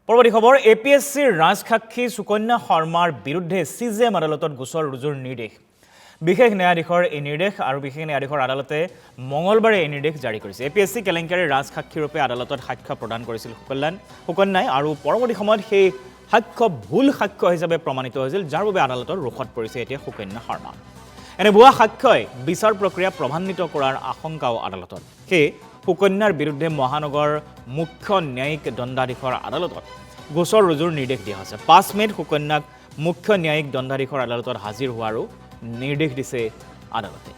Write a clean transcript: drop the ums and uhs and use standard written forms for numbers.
পৰৱৰ্তী খবৰ এপিএছচিৰ ৰাজসাক্ষী সুকন্যা শৰ্মাৰ বিৰুদ্ধে সিজেএম আদালতত গোচৰ ৰুজুৰ নিৰ্দেশ বিশেষ ন্যায়াধীশৰ এই নিৰ্দেশ আৰু বিশেষ ন্যায়াধীশৰ আদালতে মঙলবাৰে এই নিৰ্দেশ জাৰি কৰিছে এপিএছচি কেলেংকাৰীৰ ৰাজসাক্ষী ৰূপে আদালতত সাক্ষ্য প্ৰদান কৰিছিল সুকন্যাই আৰু পৰৱৰ্তী সময়ত সেই সাক্ষ্য ভুল সাক্ষ্য হিচাপে প্ৰমাণিত হৈছিল যাৰ বাবে আদালতৰ ৰোষত পৰিছে এতিয়া সুকন্যা শৰ্মা এনে ভুৱা সাক্ষ্যই বিচাৰ প্ৰক্ৰিয়া প্ৰভান্বিত কৰাৰ আশংকাও আদালতত সেই সুকন্যাৰ বিৰুদ্ধে মহানগৰ মুখ্য ন্যায়িক দণ্ডাধীশৰ আদালতত গোচৰ ৰুজুৰ নিৰ্দেশ দিয়া হৈছে 5 মেত সুকন্যাক মুখ্য ন্যায়িক দণ্ডাধীশৰ আদালতত হাজিৰ হোৱাৰো নিৰ্দেশ দিছে আদালতে